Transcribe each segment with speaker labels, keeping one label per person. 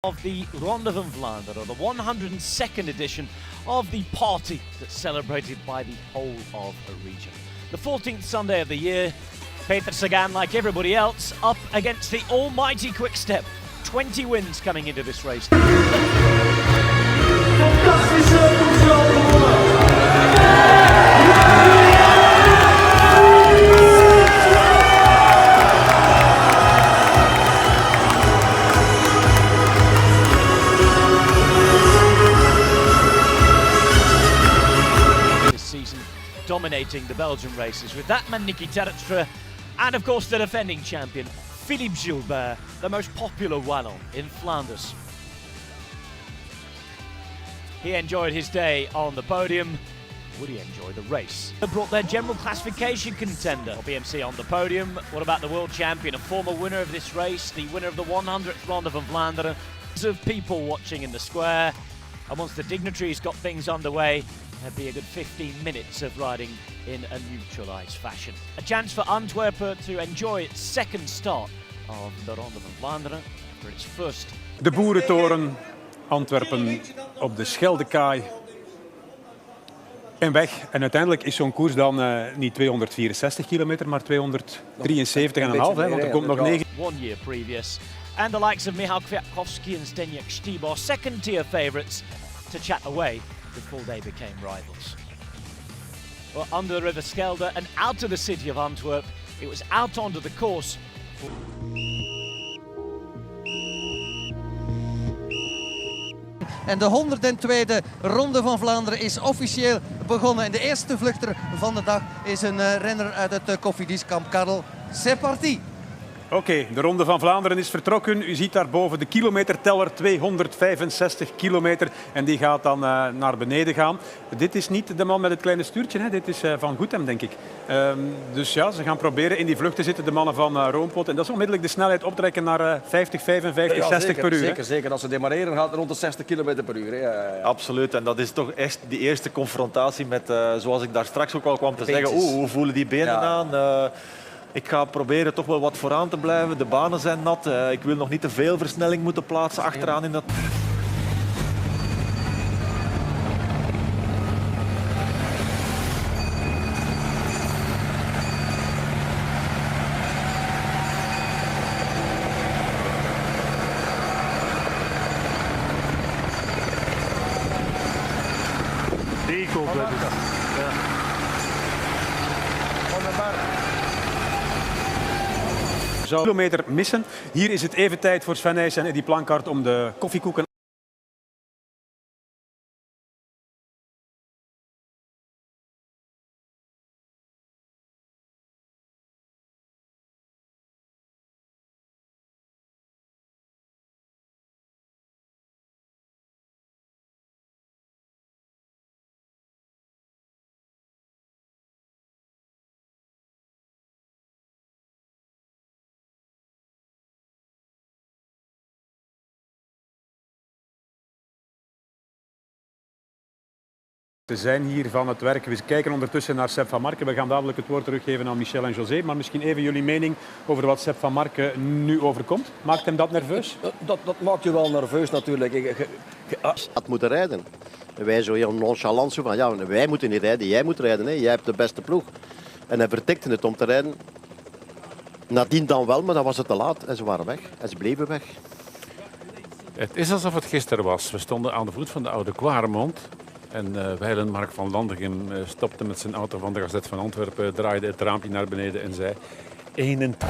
Speaker 1: Of the Ronde van Vlaanderen, the 102nd edition of the party that's celebrated by the whole of a region. The 14th Sunday of the year, Peter Sagan, like everybody else, up against the almighty Quick Step. 20 wins coming into this race. Dominating the Belgian races with that man Niki Terpstra and of course the defending champion Philippe Gilbert, the most popular Wallon in Flanders. He enjoyed his day on the podium. Would he enjoy the race? They brought their general classification contender. BMC on the podium. What about the world champion, a former winner of this race, the winner of the 100th Ronde van Vlaanderen? Of people watching in the square, and once the dignitaries got things underway, there'd be a good 15 minutes of riding in a neutralised fashion. A chance for Antwerp to enjoy its second start of the Ronde van Vlaanderen for its first.
Speaker 2: De Boerentoren, Antwerpen op de Scheldekaai en weg. En uiteindelijk is zo'n koers dan niet 264 kilometer, maar 273,5, want er komt nog 9.
Speaker 1: 1 year previous. And the likes of Michał Kwiatkowski and Zdeněk Štibor, second tier favourites to chat away before they became rivals. Well, under the River Schelde and out of the city of Antwerp, it was out onto the course.
Speaker 3: En de 102e Ronde van Vlaanderen is officieel begonnen. En de eerste vluchter van de dag is een renner uit het koffiedienstkamp, Karel. C'est parti!
Speaker 2: Oké, de Ronde van Vlaanderen is vertrokken. U ziet daarboven de kilometerteller, 265 kilometer. En die gaat dan naar beneden gaan. Dit is niet de man met het kleine stuurtje, hè. Dit is Van Goethem, denk ik. Dus ja, ze gaan proberen in die vlucht te zitten, de mannen van Roompot. En dat is onmiddellijk de snelheid optrekken naar 50, 55, ja, 60 per uur.
Speaker 4: Zeker. Als ze demareren gaat het rond de 60 km per uur. Hè.
Speaker 5: Absoluut. En dat is toch echt die eerste confrontatie met, zoals ik daar straks ook al kwam te zeggen, hoe voelen die benen aan? Ik ga proberen toch wel wat vooraan te blijven. De banen zijn nat. Ik wil nog niet te veel versnelling moeten plaatsen achteraan in dat...
Speaker 6: Die komt wel. Ja.
Speaker 2: Zou kilometer missen. Hier is het even tijd voor Sven Nys en Eddy Planckaert om de koffiekoeken. We zijn hier van het werk. We kijken ondertussen naar Sepp van Marken. We gaan dadelijk het woord teruggeven aan Michel en José. Maar misschien even jullie mening over wat Sepp van Marken nu overkomt. Maakt hem dat nerveus?
Speaker 4: Dat maakt je wel nerveus natuurlijk.
Speaker 7: Het moeten rijden. Wij zo heel nonchalant zo van, ja, wij moeten niet rijden, jij moet rijden. Hè. Jij hebt de beste ploeg. En hij vertikte het om te rijden. Nadien dan wel, maar dan was het te laat. En ze waren weg. En ze bleven weg.
Speaker 6: Het is alsof het gisteren was. We stonden aan de voet van de Oude Kwaremond. En wijlen Mark van Landegem stopte met zijn auto van de Gazet van Antwerpen, draaide het raampje naar beneden en zei 21.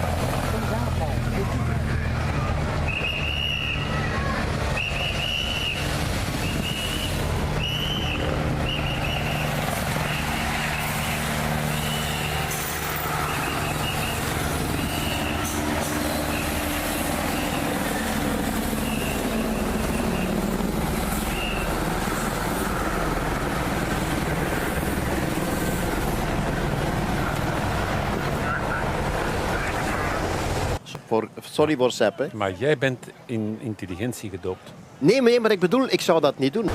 Speaker 7: Sorry voor Sepp. Hè.
Speaker 6: Maar jij bent in intelligentie gedoopt.
Speaker 7: Nee, maar ik bedoel, ik zou dat niet doen.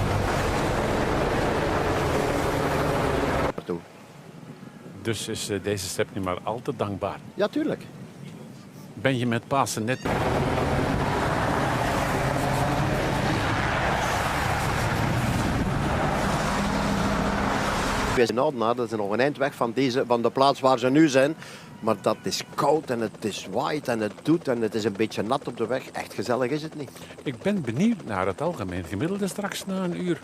Speaker 6: Dus is deze Sepp nu maar al te dankbaar.
Speaker 7: Ja, tuurlijk.
Speaker 6: Ben je met Pasen net...
Speaker 7: We zijn Oudenaar, dat is nog een eind weg van de plaats waar ze nu zijn. Maar dat is koud en het is waait en het doet en het is een beetje nat op de weg. Echt gezellig is het niet.
Speaker 6: Ik ben benieuwd naar het algemeen gemiddelde straks na een uur.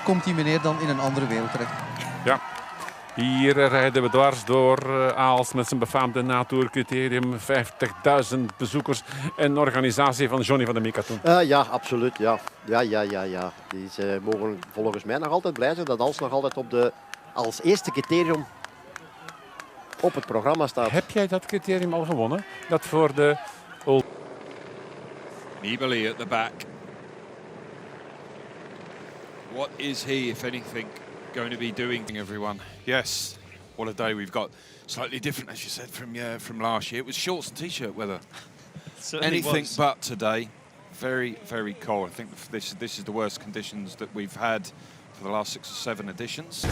Speaker 3: Komt die meneer dan in een andere wereld terecht?
Speaker 6: Ja, hier rijden we dwars door Aals met zijn befaamde natourcriterium. 50.000 bezoekers en een organisatie van Johnny van der Mika toen.
Speaker 7: Ja, absoluut. Ja. Die mogen volgens mij nog altijd blij zijn dat Aals nog altijd als eerste criterium op het programma staat.
Speaker 6: Heb jij dat criterium al gewonnen? Dat voor de...
Speaker 8: Nibali at the back. What is he, if anything, going to be doing, everyone? Yes, what a day we've got. Slightly different, as you said, from last year. It was shorts and t-shirt weather. Anything but today. Very, very cold. I think this is the worst conditions that we've had for the last 6 or 7 editions.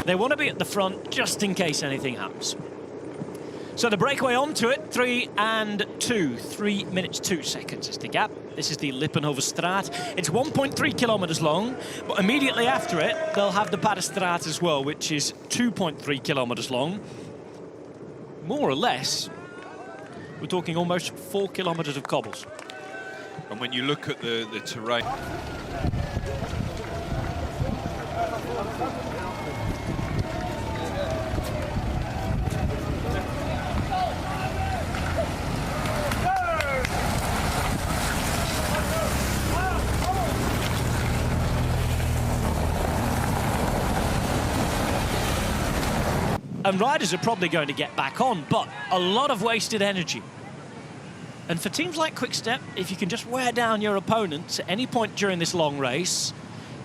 Speaker 1: They want to be at the front just in case anything happens. So the breakaway onto it, 3 and 2. 3 minutes 2 seconds is the gap. This is the Lippenhovenstraat. It's 1.3 kilometers long, but immediately after it, they'll have the Paddestraat as well, which is 2.3 kilometers long. More or less, we're talking almost 4 kilometers of cobbles.
Speaker 8: And when you look at the terrain...
Speaker 1: And riders are probably going to get back on, but a lot of wasted energy. And for teams like Quick-Step, if you can just wear down your opponents at any point during this long race,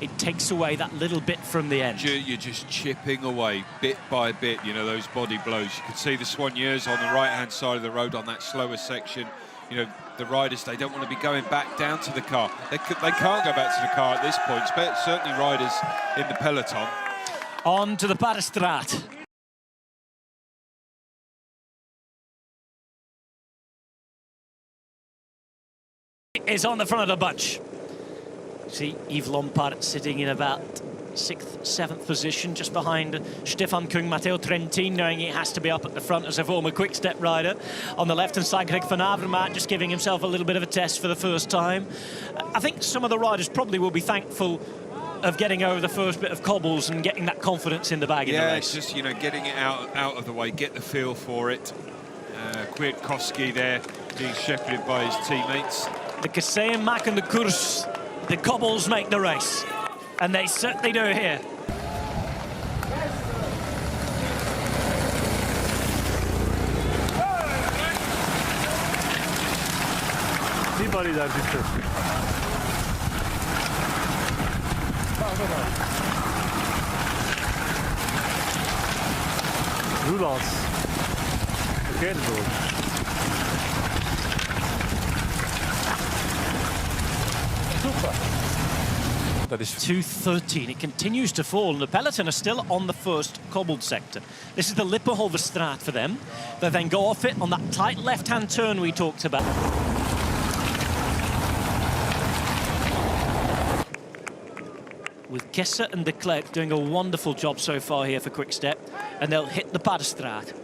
Speaker 1: it takes away that little bit from the end.
Speaker 8: You're just chipping away bit by bit, you know, those body blows. You can see the Soigneurs on the right-hand side of the road on that slower section. You know, the riders, they don't want to be going back down to the car. They can't go back to the car at this point, certainly riders in the peloton.
Speaker 1: On to the Paddestraat. Is on the front of the bunch. See Yves Lompard sitting in about 6th, 7th position, just behind Stefan Kung, Matteo Trentin, knowing he has to be up at the front as a former Quick-Step rider. On the left-hand side, Greg van Avermaet just giving himself a little bit of a test for the first time. I think some of the riders probably will be thankful of getting over the first bit of cobbles and getting that confidence in the bag in the race.
Speaker 8: Yeah, it's just, you know, getting it out of the way, get the feel for it. Kwiatkowski there being shepherded by his teammates.
Speaker 1: The Kasseien maken de koers. The cobbles make the race. And they certainly do here.
Speaker 9: Nibali daar zitten. Roelands. Verkeerde door.
Speaker 6: Dat is
Speaker 1: 2:13. It continues to fall, and the peloton are still on the first cobbled sector. This is the Lippenhovenstraat for them. They then go off it on that tight left-hand turn we talked about. with Kessa and de Klerk doing a wonderful job so far here for Quick-Step, and they'll hit the Paddestraat.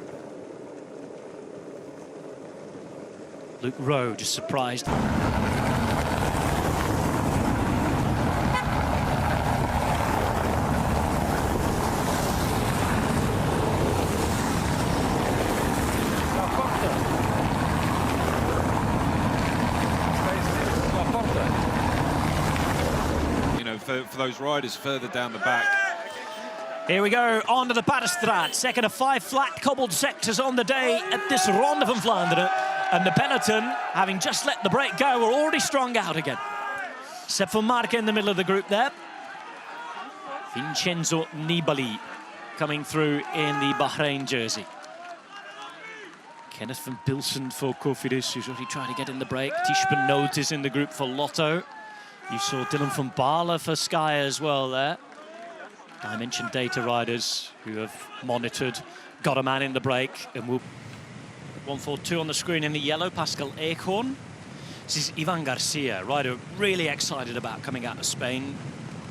Speaker 1: Luke Rowe just surprised.
Speaker 8: For those riders further down the back.
Speaker 1: Here we go, on to the Paddestraat. Second of 5 flat cobbled sectors on the day at this Ronde van Vlaanderen. And the peloton, having just let the brake go, were already strung out again. Except for Marca in the middle of the group there. Vincenzo Nibali coming through in the Bahrain jersey. Kenneth van Bilsen for Cofidis, who's already trying to get in the break. Tishman Noot in the group for Lotto. You saw Dylan van Baarle for Sky as well there. Dimension data riders who have monitored, got a man in the break, and will 142 on the screen in the yellow, Pascal Eichhorn. This is Ivan Garcia, rider really excited about coming out of Spain.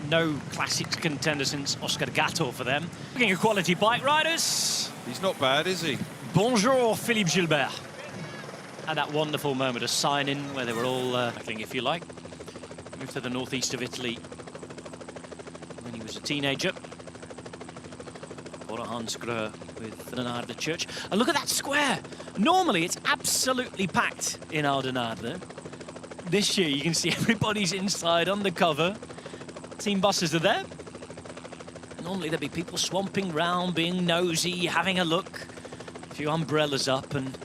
Speaker 1: No classics contender since Oscar Gatto for them. Looking at quality bike riders.
Speaker 8: He's not bad, is he?
Speaker 1: Bonjour, Philippe Gilbert. And that wonderful moment of sign-in where they were all, if you like. Moved to the northeast of Italy when he was a teenager. Or a Hansgrohe with Oudenaarde Church. And look at that square. Normally it's absolutely packed in Oudenaarde. This year you can see everybody's inside undercover. Team buses are there. Normally there'd be people swamping round, being nosy, having a look. A few umbrellas up and,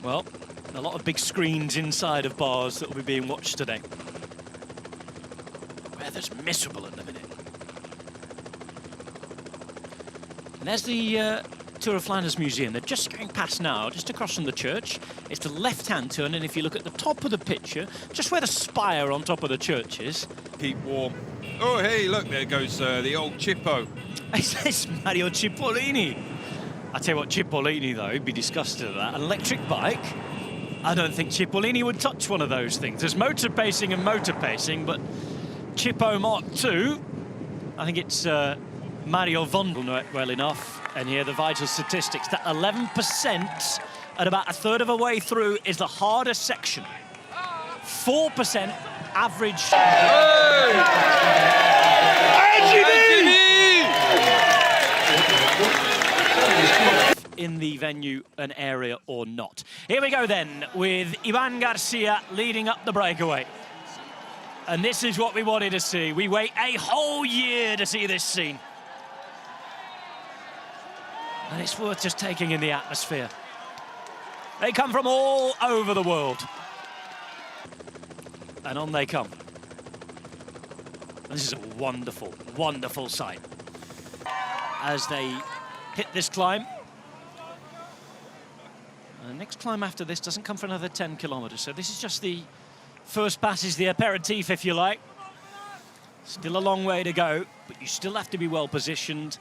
Speaker 1: well, a lot of big screens inside of bars that will be being watched today. Weather's miserable at the minute. And there's the Tour of Flanders Museum. They're just going past now, just across from the church. It's the left-hand turn, and if you look at the top of the picture, just where the spire on top of the church is.
Speaker 8: Keep warm. Oh, hey, look, there goes the old Chippo.
Speaker 1: It's Mario Cipollini. I tell you what, Cipollini, though, he'd be disgusted at that. An electric bike? I don't think Cipollini would touch one of those things. There's motor pacing and motor pacing, but Chippo Mark II, I think it's Mario Von will know it well enough. And here the vital statistics, that 11% at about a third of a way through is the hardest section. 4% average. In the venue, an area or not. Here we go then, with Ivan Garcia leading up the breakaway. And this is what we wanted to see. We wait a whole year to see this scene. And it's worth just taking in the atmosphere. They come from all over the world. And on they come. And this is a wonderful, wonderful sight. As they hit this climb. And the next climb after this doesn't come for another 10 kilometers. So this is just the first pass, is the aperitif, if you like. Still a long way to go, but you still have to be well positioned.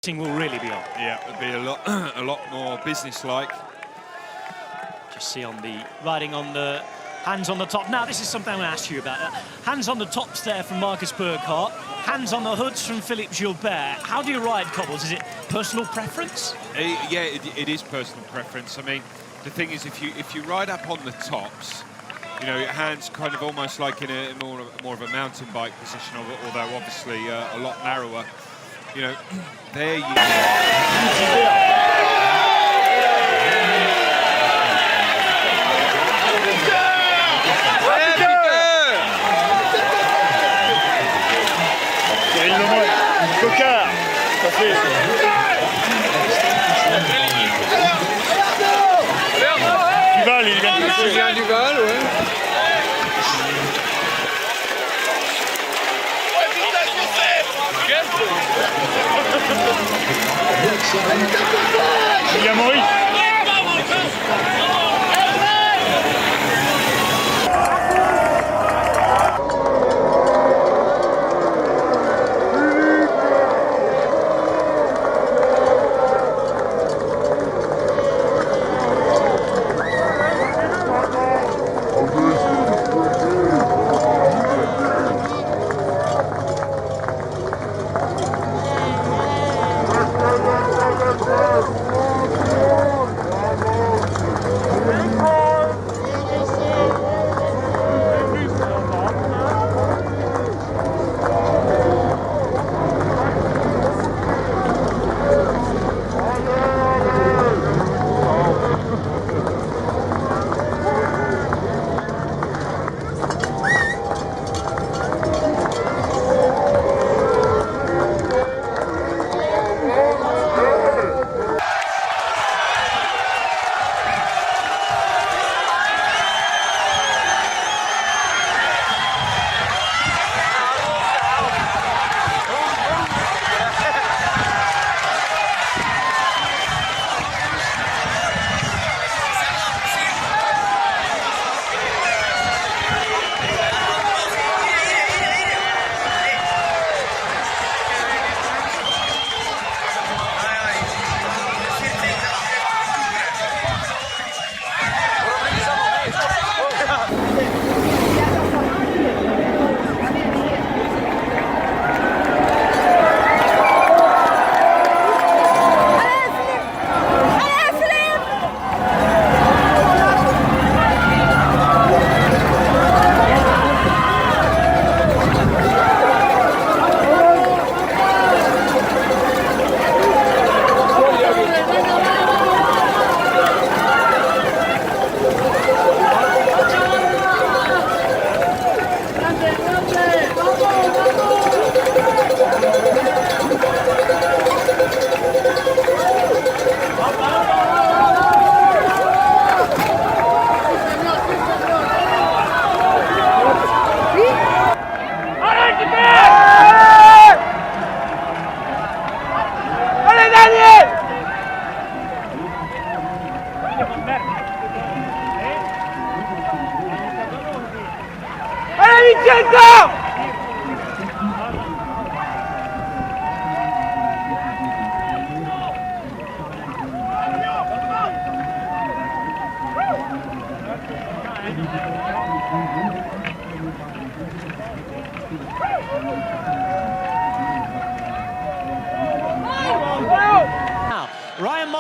Speaker 1: Will really be on.
Speaker 8: Yeah, it'll be a lot more business-like.
Speaker 1: Just see on the riding on the hands on the top. Now this is something I'm going to ask you about. Hands on the tops there from Marcus Burkhardt. Hands on the hoods from Philippe Gilbert. How do you ride cobbles? Is it personal preference?
Speaker 8: Yeah, it is personal preference. I mean, the thing is, if you ride up on the tops, you know, your hands kind of almost like in a more of a mountain bike position, although obviously a lot narrower. You know, there you go.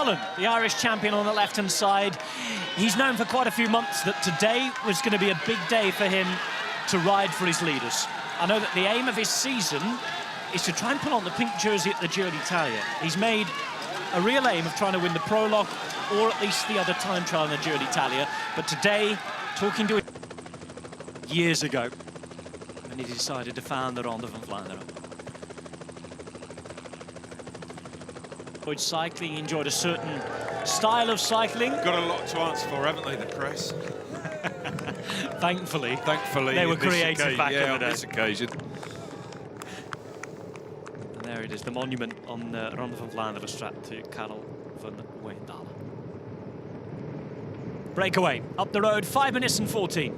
Speaker 1: Cullen, the Irish champion on the left-hand side. He's known for quite a few months that today was going to be a big day for him to ride for his leaders. I know that the aim of his season is to try and put on the pink jersey at the Giro d'Italia. He's made a real aim of trying to win the prologue or at least the other time trial in the Giro d'Italia. But today, talking to him years ago, when he decided to found the Ronde van Vlaanderen. Enjoyed cycling, he enjoyed a certain style of cycling.
Speaker 8: Got a lot to answer for, haven't they, the press?
Speaker 1: Thankfully,
Speaker 8: they
Speaker 1: were creative back in the day.
Speaker 8: on this occasion.
Speaker 1: And there it is, the monument on the Ronde van Vlaanderen Strat to Karel van Weendalen. Breakaway up the road, 5 minutes and 14.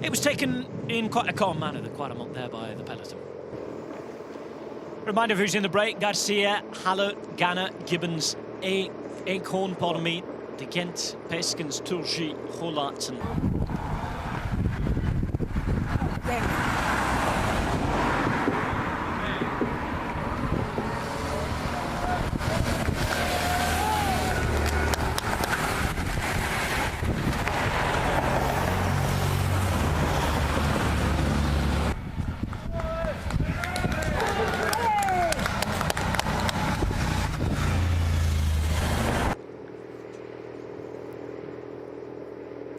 Speaker 1: It was taken in quite a calm manner, the Quaremont there by the peloton. Reminder of who's in the break: Garcia, Haller, Ganna, Gibbons, Eekhoorn, Pormy, De Gent, Peskens, Turgi, Gollaertsen.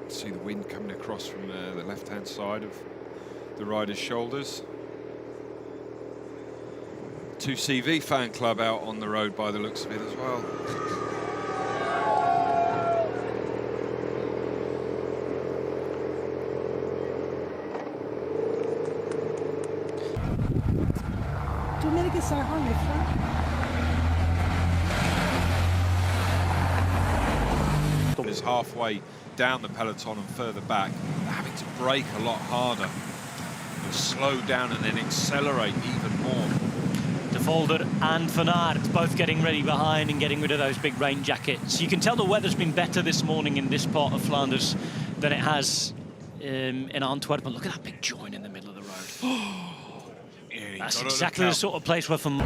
Speaker 8: See the wind coming across from the left-hand side of the rider's shoulders. 2CV fan club out on the road by the looks of it as well. Is halfway down the peloton and further back, they're having to brake a lot harder and slow down and then accelerate even more.
Speaker 1: De Volder and Van Aert both getting ready behind and getting rid of those big rain jackets. You can tell the weather's been better this morning in this part of Flanders than it has in Antwerp. But look at that big join in the middle of the road.
Speaker 8: Yeah,
Speaker 1: that's exactly the sort of place where Van...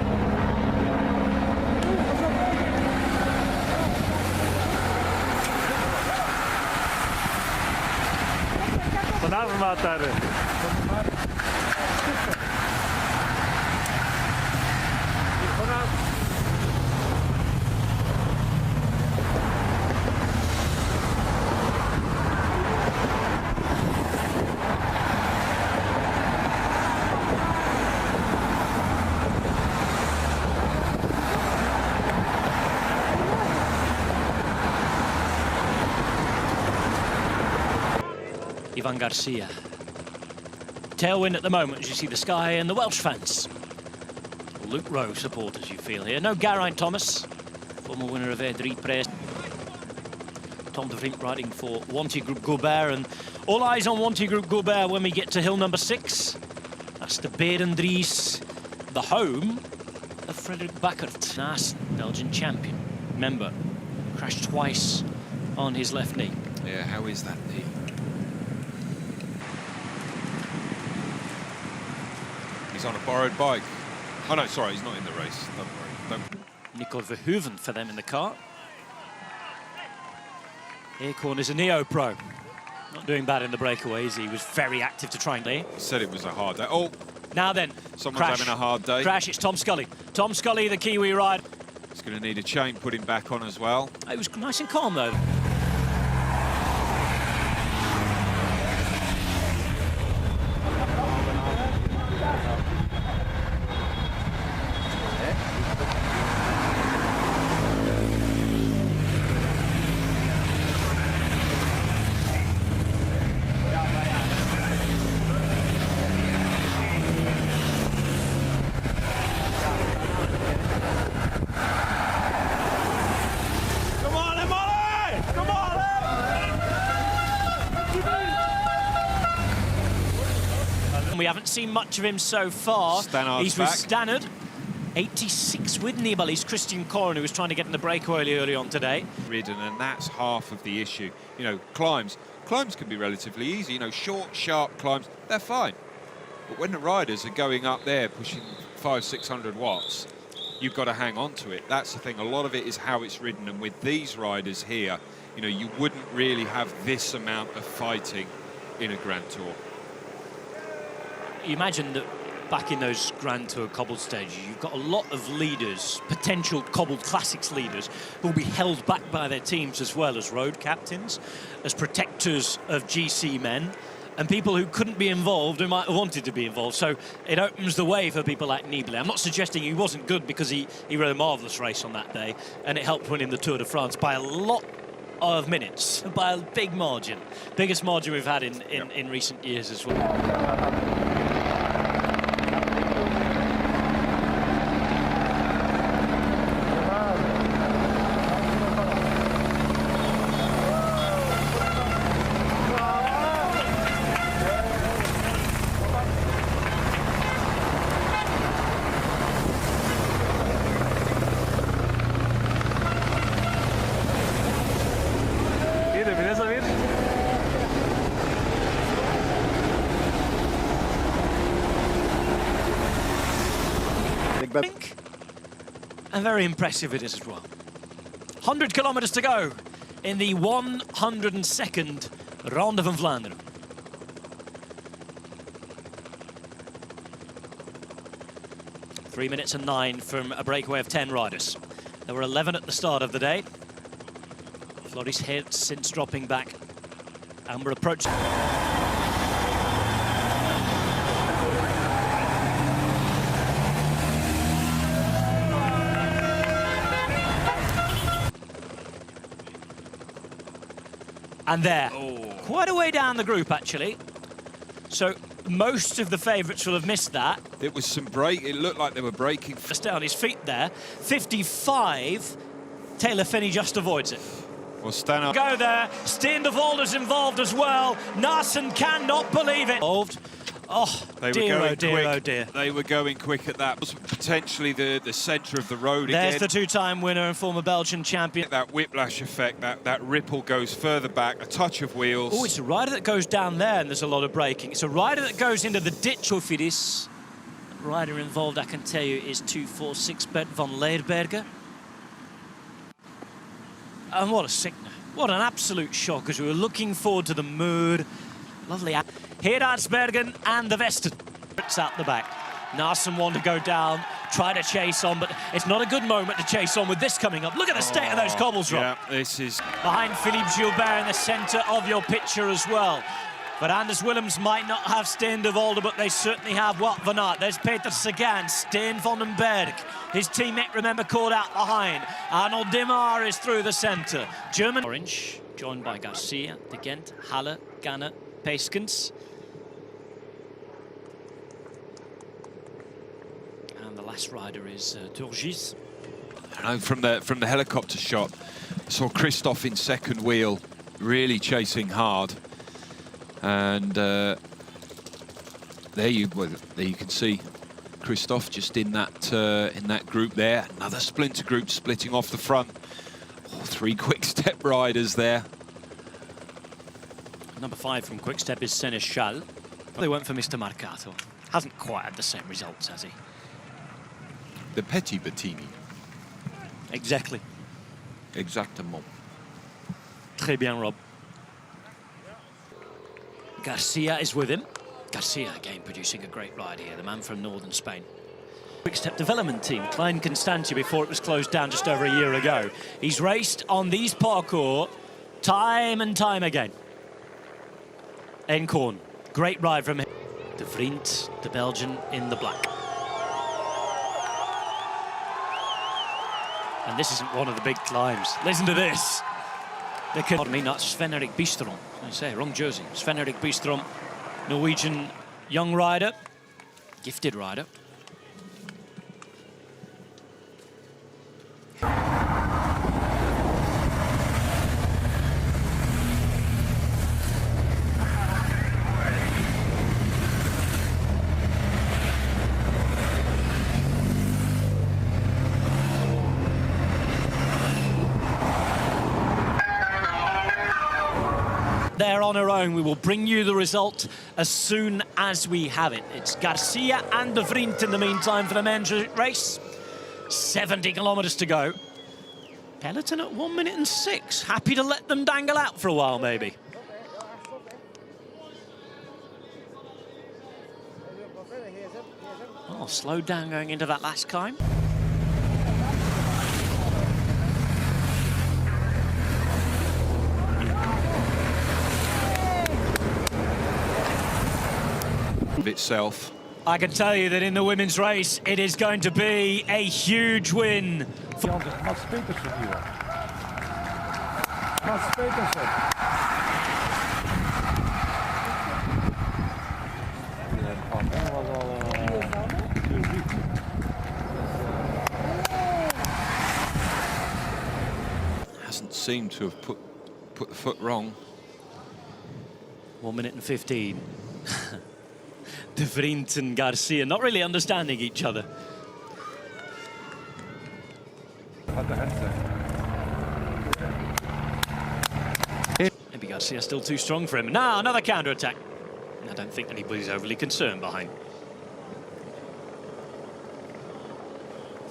Speaker 9: Vanavond maat daar.
Speaker 1: Ivan Garcia. Tailwind at the moment as you see the sky and the Welsh fans. Luke Rowe supporters you feel here. No Geraint Thomas, former winner of Drie Prijs. Tom de Vrient riding for Wanty Group Gobert, and all eyes on Wanty Group Gobert when we get to hill number 6. That's the Berendries, the home of Frederik Bakkert, last Belgian champion. Remember, crashed twice on his left knee.
Speaker 8: Yeah, how is that knee? He's on a borrowed bike. Oh no, sorry, he's not in the race. Don't worry.
Speaker 1: Nico Verhoeven for them in the car. Eekhoorn is a neo-pro. Not doing bad in the breakaways. He was very active to try and lead.
Speaker 8: He said it was a hard day. Oh,
Speaker 1: now then,
Speaker 8: someone's having a hard day.
Speaker 1: Crash, it's Tom Scully. Tom Scully, the Kiwi rider.
Speaker 8: He's going to need a chain putting back on as well.
Speaker 1: It was nice and calm though. We haven't seen much of him so far. He's with Stannard. 86 with Nibali. He's Christian Corn, who was trying to get in the breakaway early on today.
Speaker 8: Ridden, and that's half of the issue. You know, climbs can be relatively easy. You know, short, sharp climbs, they're fine. But when the riders are going up there pushing 500-600 watts, you've got to hang on to it. That's the thing. A lot of it is how it's ridden, and with these riders here, you know, you wouldn't really have this amount of fighting in a Grand Tour.
Speaker 1: You imagine that back in those Grand Tour cobbled stages, you've got a lot of leaders, potential cobbled classics leaders, who will be held back by their teams as well as road captains, as protectors of GC men, and people who couldn't be involved, who might have wanted to be involved. So it opens the way for people like Nibali. I'm not suggesting he wasn't good, because he rode a marvellous race on that day, and it helped win him the Tour de France by a lot of minutes, by a big margin. Biggest margin we've had in recent years as well. And very impressive it is as well. 100 kilometers to go in the 102nd Ronde van Vlaanderen. Three minutes and 9 from a breakaway of 10 riders. There were 11 at the start of the day. Floris Heert since dropping back, and we're approaching. And there, quite a way down the group, actually. So most of the favourites will have missed that.
Speaker 8: It was some break. It looked like they were breaking.
Speaker 1: Stay on his feet there. 55. Taylor Finney just avoids it.
Speaker 8: Well, stand up.
Speaker 1: Go there. Steen de Volder's involved as well. Naesen cannot believe it. Oh,
Speaker 8: they
Speaker 1: dear,
Speaker 8: were going
Speaker 1: oh dear,
Speaker 8: quick.
Speaker 1: oh dear.
Speaker 8: They were going quick at that. Potentially the centre of the road
Speaker 1: There's
Speaker 8: again.
Speaker 1: the two-time winner and former Belgian champion.
Speaker 8: That whiplash effect, that ripple goes further back, a touch of wheels.
Speaker 1: Oh, it's a rider that goes down there and there's a lot of braking. It's a rider that goes into the ditch of Fides. The rider involved, I can tell you, is 246 Bert van Leerberger. And what a sickener. What an absolute shock, because we were looking forward to the mood. Lovely. Heraertsbergen and the Westen. It's out the back. Naesen wanted to go down, try to chase on, but it's not a good moment to chase on with this coming up. Look at the state of those cobbles, Rob.
Speaker 8: Yeah, this is...
Speaker 1: Behind Philippe Gilbert in the centre of your picture as well. But Anders Willems might not have Steen de Volder, but they certainly have Wout van Aert. There's Peter Sagan, Steen van den Berg. His teammate, remember, caught out behind. Arnold Dimar is through the centre. German orange, joined by Garcia, De Gent, Halle, Ganna, Peskens. And the last rider is Turgis.
Speaker 8: From the helicopter shot, I saw Christophe in second wheel, really chasing hard. And there you can see Christophe just in that group there. Another splinter group splitting off the front. Oh, 3 quick-step riders there.
Speaker 1: Number 5 from Quick-Step is Seneschal. They went for Mr. Marcato. Hasn't quite had the same results, has he?
Speaker 8: The Petit Bettini.
Speaker 1: Exactly.
Speaker 8: Exactement.
Speaker 1: Très bien, Rob. Garcia is with him. Garcia, again, producing a great ride here, the man from northern Spain. Quick-Step development team, Klein Constantia, before it was closed down just over a year ago. He's raced on these parkour time and time again. Encorn, great ride from him. De Vriend, the Belgian, in the black. And this isn't one of the big climbs. Listen to this. Pardon me, not Sven-Erik Bistrom. I say, wrong jersey. Sven-Erik Bistrom, Norwegian young rider, gifted rider. They're on our own. We will bring you the result as soon as we have it. It's Garcia and De Vriend in the meantime for the men's race. 70 kilometres to go. Peloton at 1 minute and 6. Happy to let them dangle out for a while, maybe. Oh, slowed down going into that last climb.
Speaker 8: Itself.
Speaker 1: I can tell you that in the women's race, it is going to be a huge win.
Speaker 8: Hasn't seemed to have put the foot wrong.
Speaker 1: 1 minute and 15. De Vriend and Garcia not really understanding each other. Maybe Garcia still too strong for him. Now another counter-attack. I don't think anybody's overly concerned behind.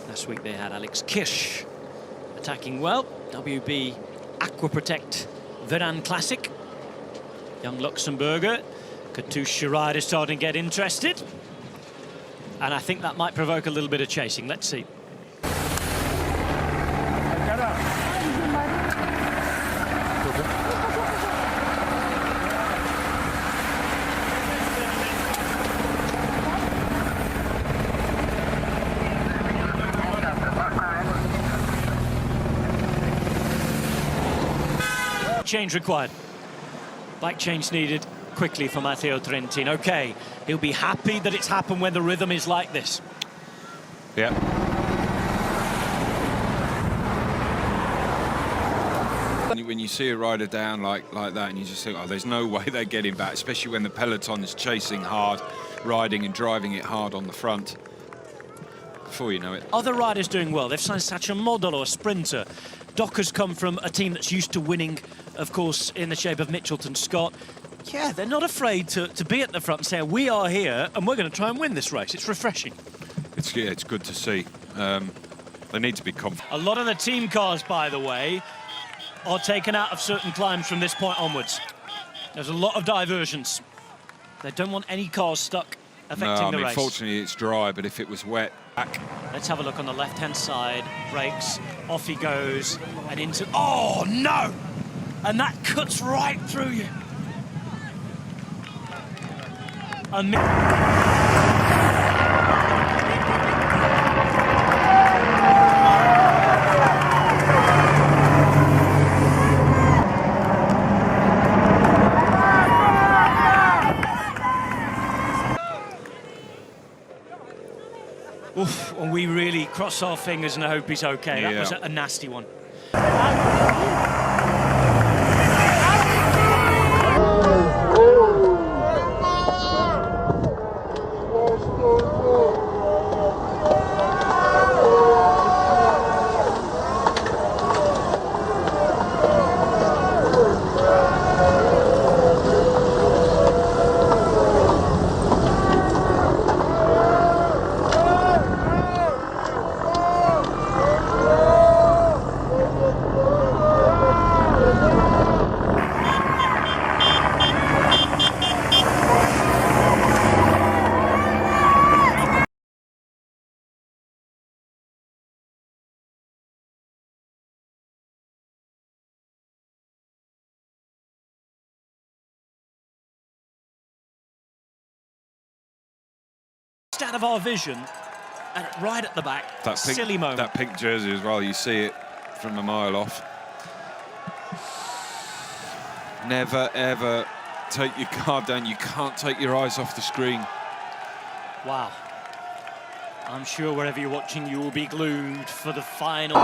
Speaker 1: Last week they had Alex Kish attacking well. WB Aqua Protect Veran Classic. Young Luxembourger. Katusha Ride is starting to get interested. And I think that might provoke a little bit of chasing. Let's see. Change required. Bike change needed quickly for Matteo Trentin. Okay, he'll be happy that it's happened when the rhythm is like this.
Speaker 8: Yeah. When you see a rider down like that and you just think, oh, there's no way they're getting back, especially when the peloton is chasing hard, riding and driving it hard on the front. Before you know it.
Speaker 1: Other riders doing well. They've signed such a model or a sprinter. Doc has come from a team that's used to winning, of course, in the shape of Mitchelton Scott. Yeah, they're not afraid to be at the front and say, we are here and we're going to try and win this race. It's refreshing.
Speaker 8: It's good to see. They need to be confident.
Speaker 1: A lot of the team cars, by the way, are taken out of certain climbs from this point onwards. There's a lot of diversions. They don't want any cars stuck affecting the race.
Speaker 8: Fortunately it's dry, but if it was wet, back.
Speaker 1: Let's have a look on the left-hand side. Brakes, off he goes, and into... Oh, no! And that cuts right through you. Oof, and we really cross our fingers and hope he's okay.
Speaker 8: Yeah.
Speaker 1: That was a nasty one. Out of our vision, and right at the back, that pink, silly moment.
Speaker 8: That pink jersey as well, you see it from a mile off. Never, ever take your card down. You can't take your eyes off the screen.
Speaker 1: Wow. I'm sure wherever you're watching, you will be glued for the final.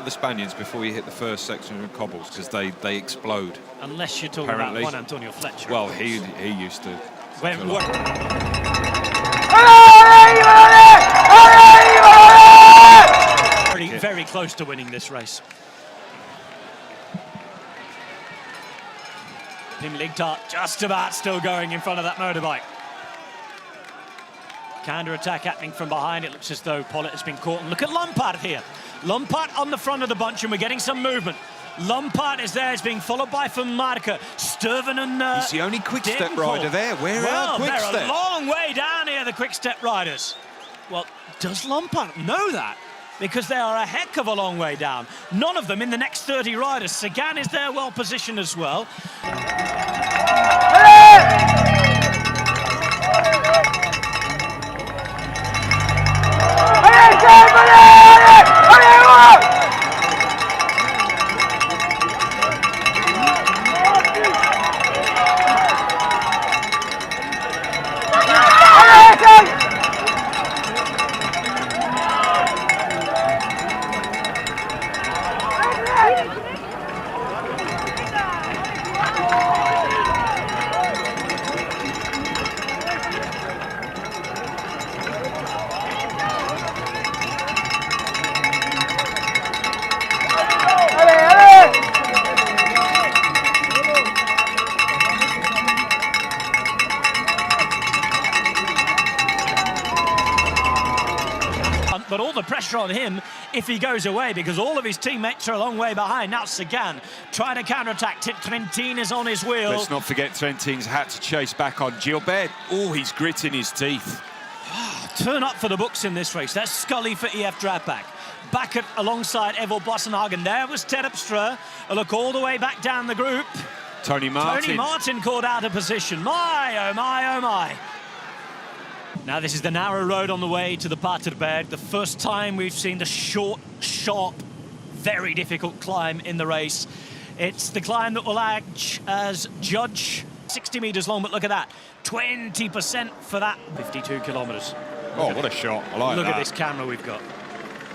Speaker 8: the Spaniards before you hit the first section of cobbles, because they explode.
Speaker 1: Unless you're talking
Speaker 8: Apparently.
Speaker 1: about Juan Antonio Fletcher.
Speaker 8: Well, he used to.
Speaker 1: Very close to winning this race. Pim Ligtart just about still going in front of that motorbike. Counter-attack happening from behind. It looks as though Pollitt has been caught. And look at Lampaert here. Lampaert on the front of the bunch, and we're getting some movement. Lampaert is there. He's being followed by Van Marke. Sturven and
Speaker 8: He's the only quick-step rider there. Where are quick-step?
Speaker 1: They're a long way down here, the quick-step riders. Well, does Lampaert know that? Because they are a heck of a long way down. None of them in the next 30 riders. Sagan is there well positioned as well. But all the pressure on him if he goes away, because all of his teammates are a long way behind. Now Sagan trying to counter-attack. Trentin is on his wheel.
Speaker 8: Let's not forget Trentin's had to chase back on Gilbert. Oh, he's gritting his teeth.
Speaker 1: Turn up for the books in this race. That's Scully for EF Drapac. Back alongside Evo Bossenhagen. There was Terpstra. A look all the way back down the group.
Speaker 8: Tony Martin
Speaker 1: called out of position. My, oh my, oh my. Now this is the narrow road on the way to the Paterberg. The first time we've seen the short, sharp, very difficult climb in the race. It's the climb that will act as judge. 60 metres long, but look at that. 20% for that. 52 kilometres.
Speaker 8: Oh, what a shot. I like that.
Speaker 1: Look at this camera we've got.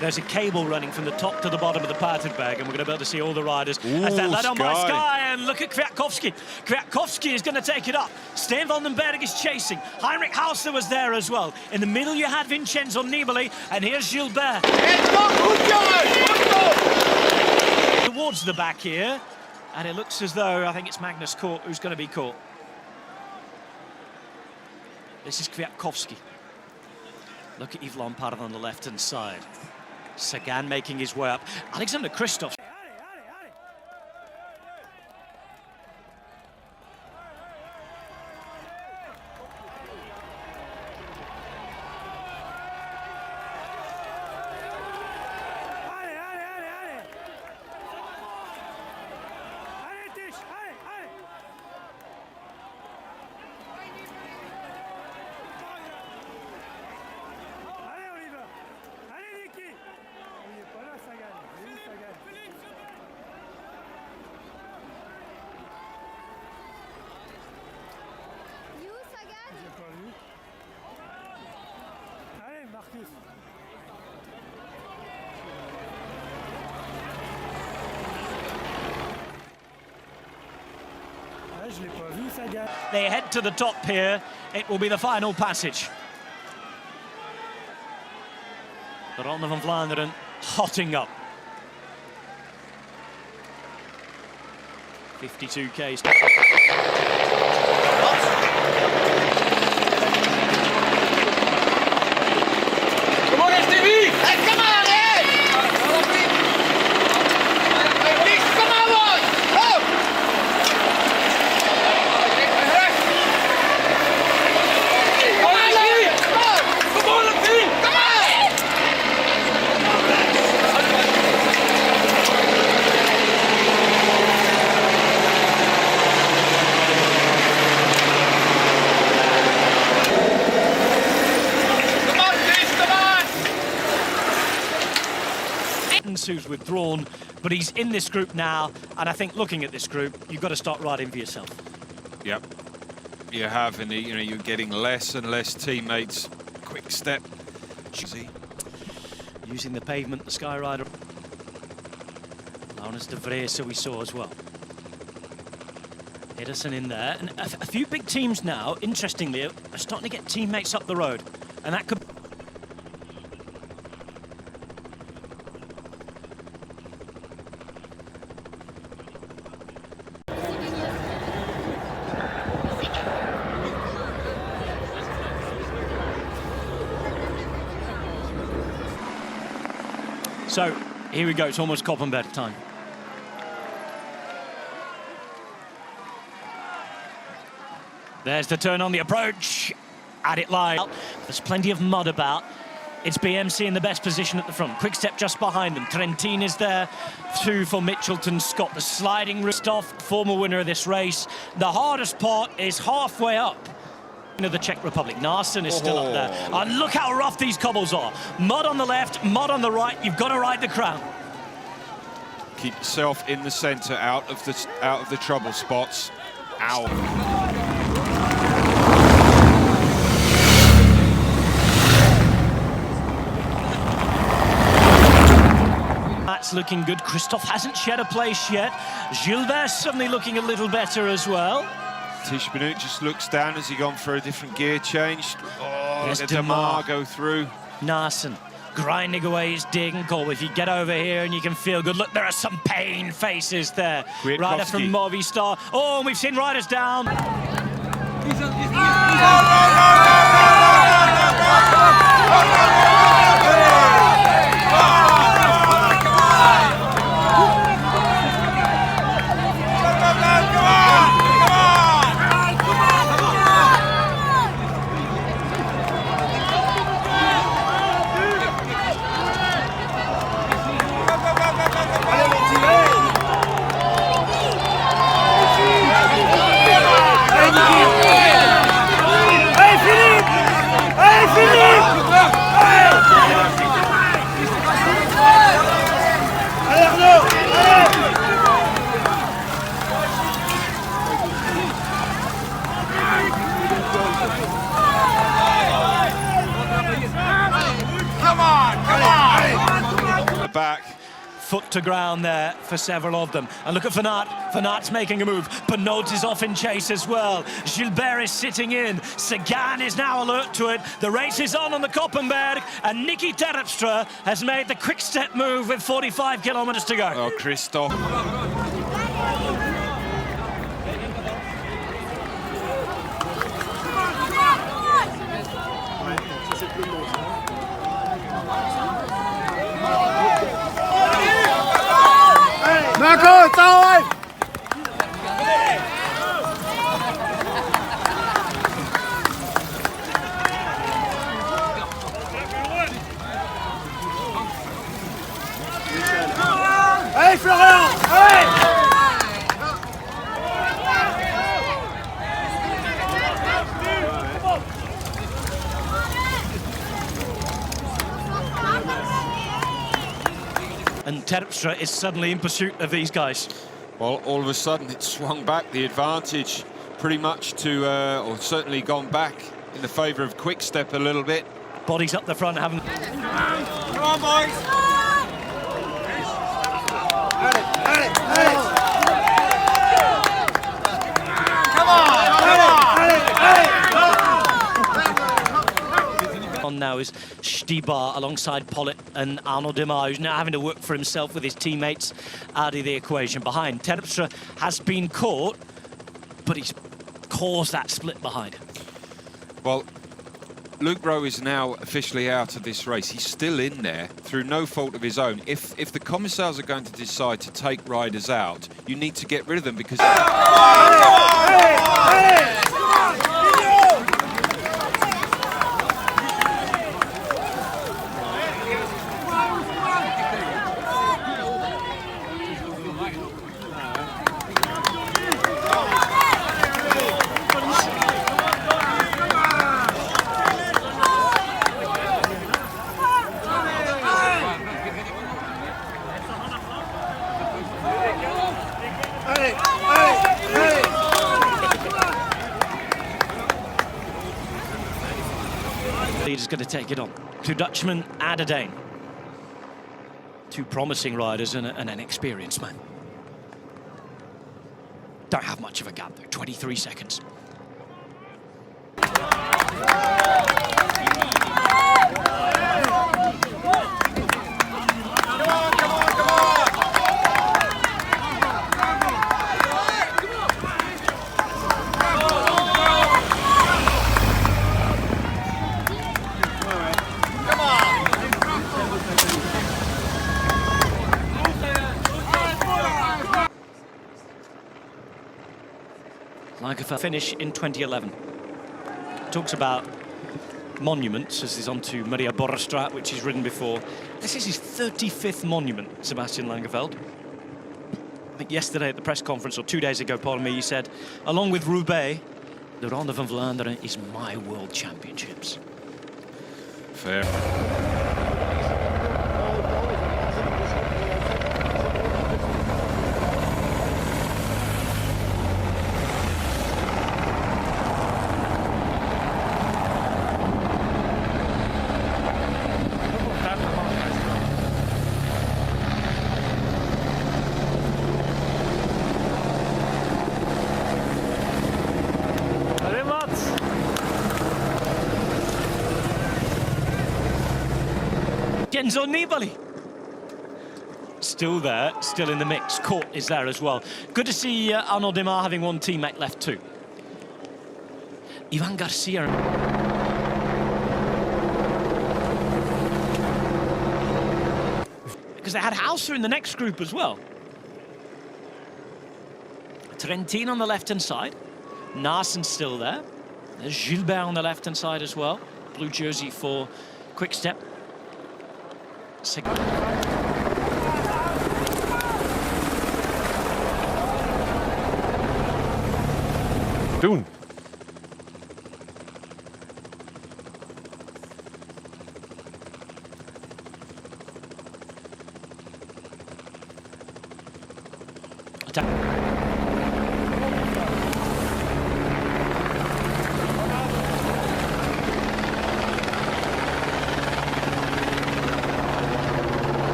Speaker 1: There's a cable running from the top to the bottom of the Paterberg, and we're going to be able to see all the riders. As they're led on by Sky, and look at Kwiatkowski. Kwiatkowski is going to take it up. Steen van den Berg is chasing. Heinrich Hauser was there as well. In the middle, you had Vincenzo Nibali, and here's Gilbert. Towards the back here, and it looks as though, I think it's Magnus Cort who's going to be caught. This is Kwiatkowski. Look at Yves Lampaert on the left-hand side. Sagan making his way up. Alexander Kristoff. They head to the top here. It will be the final passage. The Ronde van Vlaanderen hotting up. 52Ks.
Speaker 10: Come on, STV! Hey, come on, hey! Come on, boys! Go!
Speaker 1: Who's withdrawn, but he's in this group now, and I think looking at this group, you've got to start riding for yourself.
Speaker 8: Yep, you have, and you're getting less and less teammates. Quick step.
Speaker 1: Using the pavement, the Sky Rider. Laurens de Vries we saw as well. Ederson in there, and a few big teams now, interestingly, are starting to get teammates up the road, and that could... So, here we go, it's almost Koppenberg time. There's the turn on the approach, at it live. There's plenty of mud about. It's BMC in the best position at the front. Quick Step just behind them. Trentin is there, 2 for Mitchelton. Scott, the sliding wrist off, former winner of this race. The hardest part is halfway up into the Czech Republic. Narsen is still up there. And look how rough these cobbles are. Mud on the left, mud on the right. You've got to ride the crown.
Speaker 8: Keep yourself in the centre, out of the trouble spots. Ow.
Speaker 1: That's looking good. Christophe hasn't shed a place yet. Gilbert's suddenly looking a little better as well.
Speaker 8: Tishbanu just looks down as he gone for a different gear change. Oh,
Speaker 1: there's
Speaker 8: Demar go through.
Speaker 1: Narsen grinding away his Degenkolb. If you get over here and you can feel good. Look, there are some pain faces there. Rider from Movistar. Oh, and we've seen riders down.
Speaker 8: Back.
Speaker 1: Foot to ground there for several of them. And look at Van Aert. Van Aert's making a move. Benoot is off in chase as well. Gilbert is sitting in. Sagan is now alert to it. The race is on the Koppenberg. And Niki Terpstra has made the quick step move with 45 kilometers to go.
Speaker 8: Oh, Christophe.
Speaker 10: Marco, touw! Hey, Florian! Hey!
Speaker 1: And Terpstra is suddenly in pursuit of these guys.
Speaker 8: Well, all of a sudden it swung back, the advantage pretty much to, or certainly gone back in the favour of Quick Step a little bit.
Speaker 1: Bodies up the front, haven't...
Speaker 10: Come on, boys!
Speaker 1: On now is Stibar alongside Pollitt and Arnaud Demar, who's now having to work for himself with his teammates out of the equation behind. Terpstra has been caught, but he's caused that split behind.
Speaker 8: Well, Luke Rowe is now officially out of this race. He's still in there through no fault of his own. If the commissars are going to decide to take riders out, you need to get rid of them because...
Speaker 1: Leader's going to take it on. Two Dutchmen, Aderdane. Two promising riders and an experienced man. Don't have much of a gap though, 23 seconds. Like a finish in 2011. Talks about monuments as he's on to Maria Borrestraat, which he's ridden before. This is his 35th monument, Sebastian Langeveld. I think yesterday at the press conference, or 2 days ago, pardon me, he said, along with Roubaix, the Ronde van Vlaanderen is my world championships.
Speaker 8: Fair.
Speaker 1: Genzo Nibali. Still there, still in the mix. Court is there as well. Good to see Arnaud Demar having one teammate left too. Ivan Garcia. Because they had Hauser in the next group as well. Trentin on the left-hand side. Narsen still there. There's Gilbert on the left-hand side as well. Blue jersey for Quick Step.
Speaker 6: Doen.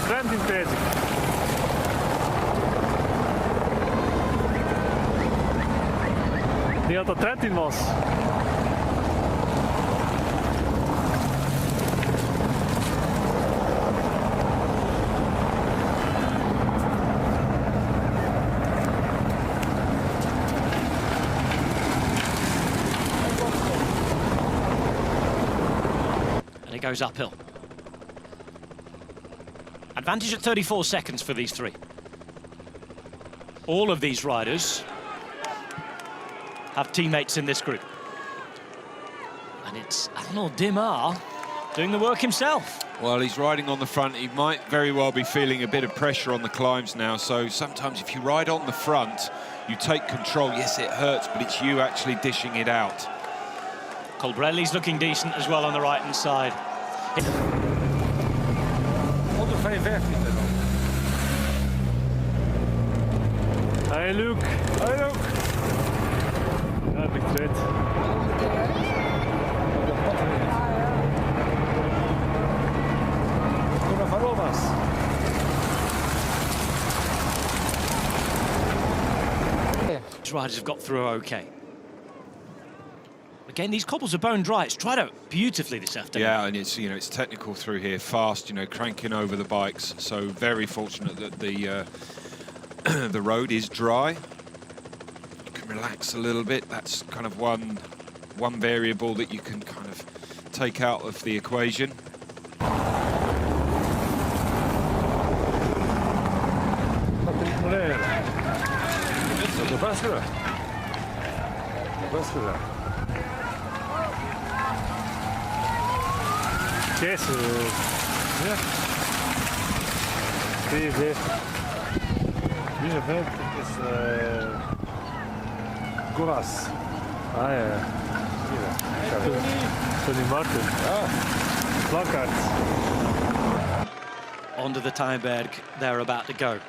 Speaker 9: Trentin bezig. Die had dat Trentin was.
Speaker 1: And it goes uphill. Advantage at 34 seconds for these three. All of these riders have teammates in this group. And it's Arnaud Demar doing the work himself.
Speaker 8: Well, he's riding on the front. He might very well be feeling a bit of pressure on the climbs now. So sometimes if you ride on the front, you take control. Yes, it hurts, but it's you actually dishing it out.
Speaker 1: Colbrelli's looking decent as well on the right-hand side.
Speaker 9: 155. Hey Luke. Hey Luke. Ja, big threat.
Speaker 1: These riders have got through okay. Again, these cobbles are bone dry. It's dried out beautifully this afternoon.
Speaker 8: Yeah, and it's, you know, it's technical through here, fast, you know, cranking over the bikes. So very fortunate that the the road is dry. You can relax a little bit. That's kind of one variable that you can kind of take out of the equation.
Speaker 9: Yes, ja. Deze. Deze vent is Golas. Ah ja. Tony Martin. Ah. Plakkaart.
Speaker 11: onto the Tijberg they're about to go.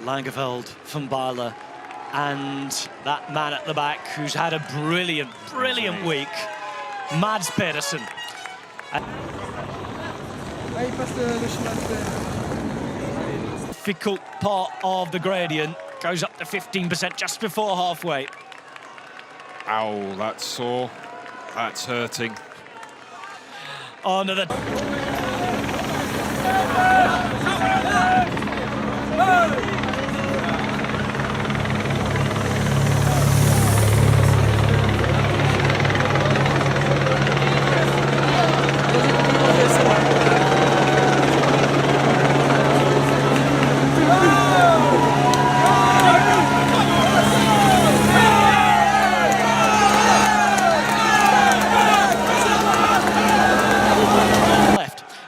Speaker 11: Langeveld, Van Baarle, and that man at the back who's had a brilliant week, Mads Pedersen. Difficult part of the gradient, goes up to 15% just before halfway.
Speaker 8: Ow, that's sore. That's hurting.
Speaker 11: Onto the...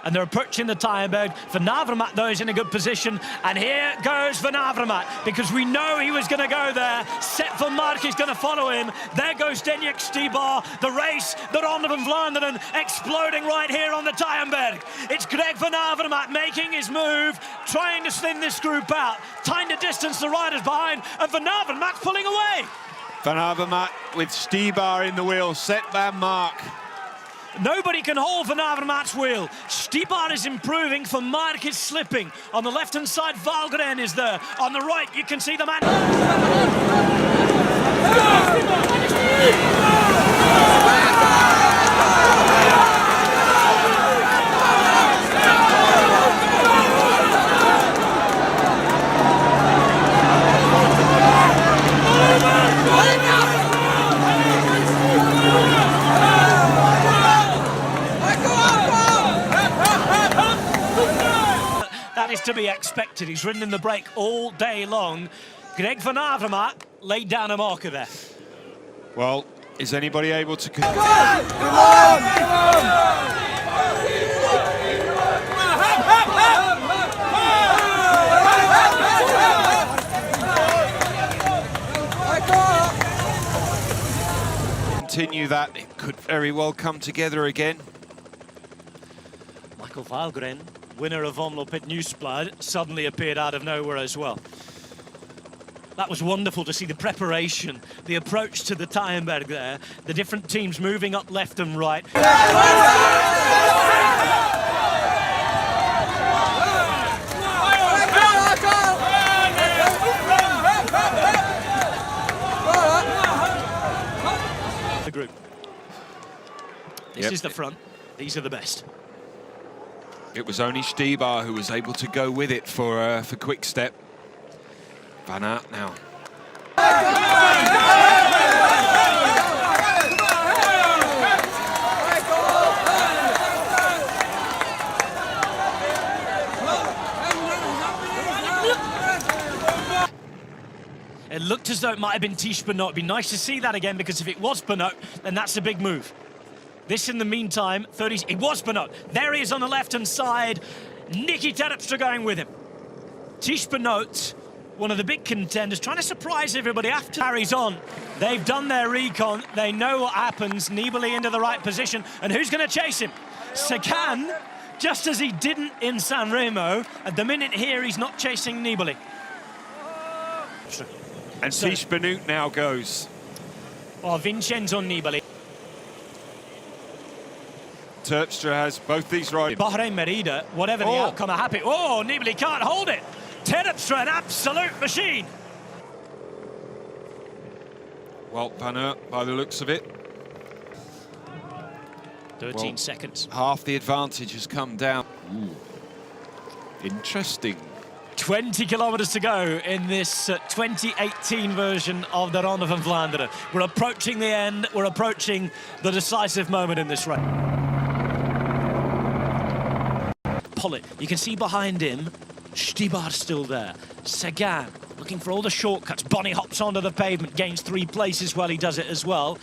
Speaker 11: And they're approaching the Tijberg. Van Avermaet, though, is in a good position. And here goes Van Avermaet, because we know he was going to go there. Sepp van Mark is going to follow him. There goes Denjek Stibar. The race, the Ronde van Vlaanderen, exploding right here on the Tijberg. It's Greg Van Avermaet making his move, trying to thin this group out, trying to distance the riders behind, and Van Avermaet pulling away.
Speaker 8: Van Avermaet with Stibar in the wheel, Sepp van Mark.
Speaker 11: Nobody can hold Van Avermaet's wheel. Stibar is improving, Van Mark is slipping. On the left-hand side, Valgren is there. On the right, you can see the man... That is to be expected. He's ridden in the break all day long. Greg Van Avermaet laid down a marker there.
Speaker 8: Well, is anybody able to... continue that? It could very well come together again.
Speaker 11: Michael Valgren, winner of Omloop at Nieuwsblad, suddenly appeared out of nowhere as well. That was wonderful to see the preparation, the approach to the Tijberg there, the different teams moving up left and right. The group. This is the front. These are the best.
Speaker 8: It was only Stibar who was able to go with it for Quick Step. Van Aert now.
Speaker 11: It looked as though it might have been Tish Benoot. It'd be nice to see that again, because if it was Benoot, then that's a big move. This, in the meantime, 30s, it was Benoot. There he is on the left-hand side. Niki Terpstra going with him. Tish Benoot, one of the big contenders, trying to surprise everybody after carries on. They've done their recon. They know what happens. Nibali into the right position. And who's going to chase him? Sagan, just as he didn't in San Remo. At the minute here, he's not chasing Nibali.
Speaker 8: And Tish Benoot now goes.
Speaker 11: Oh, Vincenzo Nibali.
Speaker 8: Terpstra has both these riders.
Speaker 11: Bahrain Merida, whatever the outcome, are happy. Oh, Nibali can't hold it. Terpstra, an absolute machine.
Speaker 8: Well, Van Aert, by the looks of it.
Speaker 11: 13 seconds.
Speaker 8: Half the advantage has come down. Ooh. Interesting.
Speaker 11: 20 kilometres to go in this 2018 version of the Ronde van Vlaanderen. We're approaching the end. We're approaching the decisive moment in this race. Pollitt, you can see behind him, Stibar still there. Sagan looking for all the shortcuts. Bonnie hops onto the pavement, gains 3 places while he does it as well.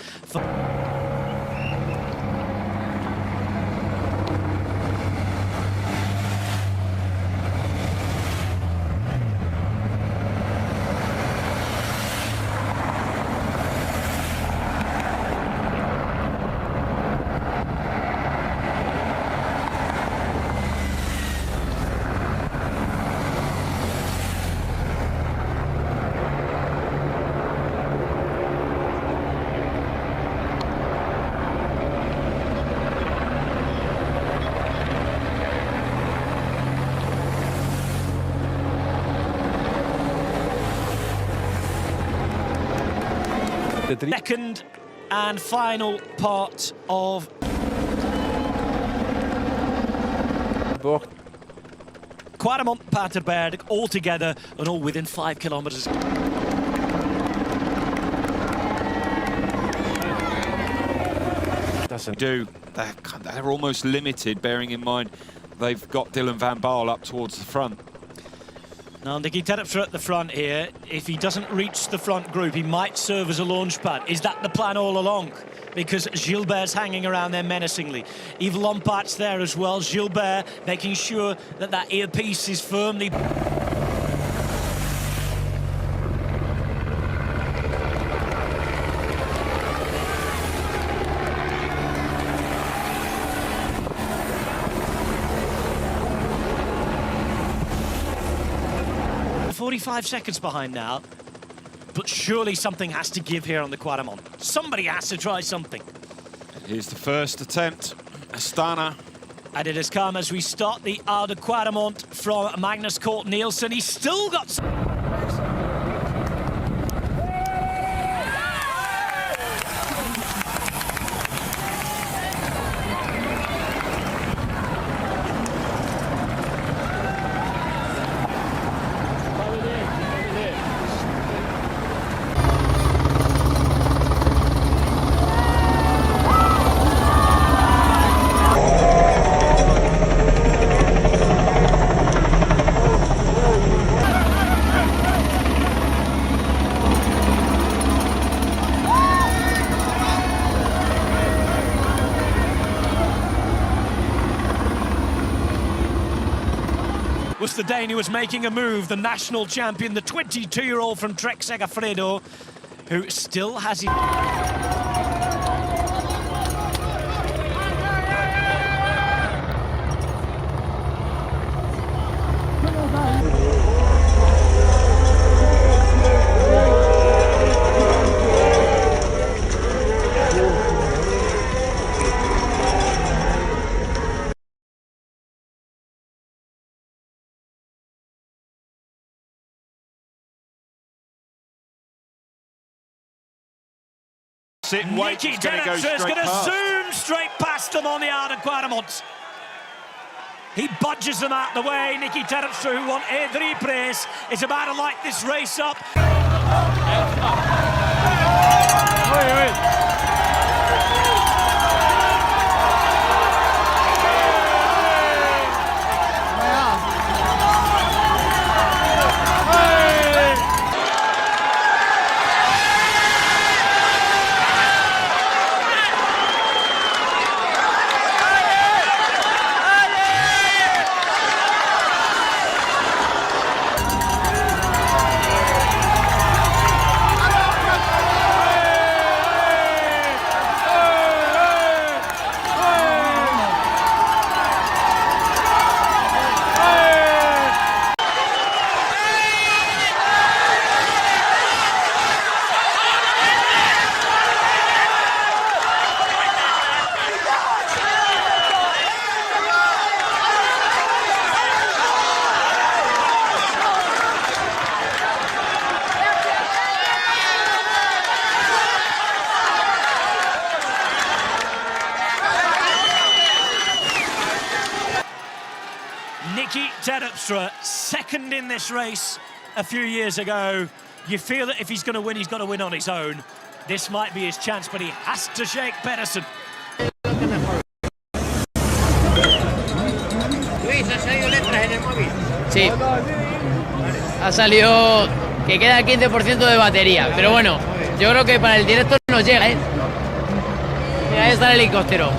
Speaker 2: drie.
Speaker 11: Second and final part of... Quaremont, Paterberg, all together and all within 5 kilometres.
Speaker 8: They're almost limited, bearing in mind they've got Dylan van Baarle up towards the front.
Speaker 11: Now Niki Terpstra at the front here. If he doesn't reach the front group, he might serve as a launch pad. Is that the plan all along? Because Gilbert's hanging around there menacingly. Yves Lampart's there as well. Gilbert making sure that that earpiece is firmly... ...45 seconds behind now, but surely something has to give here on the Quaremont. Somebody has to try something.
Speaker 8: Here's the first attempt, Astana.
Speaker 11: And it has come as we start the Oude Quaremont from Magnus Cort Nielsen. He's still got some... was the Dane who was making a move, the national champion, the 22-year-old from Trek Segafredo, who still has it. Niki Terpstra is going to zoom straight past them on the Oude Quaremont. He budges them out the way. Niki Terpstra, who won every race, is about to light this race up. Niki Terpstra, second in this race a few years ago. You feel that if he's going to win, he's got to win on his own. This might be his chance, but he has to shake Pedersen.
Speaker 12: Luis, ¿ha salido letras en el móvil? Sí. Ha salido que queda el 15% de batería, pero bueno, yo creo que para el directo nos llega, ¿eh? Mira, ahí está el helicóptero.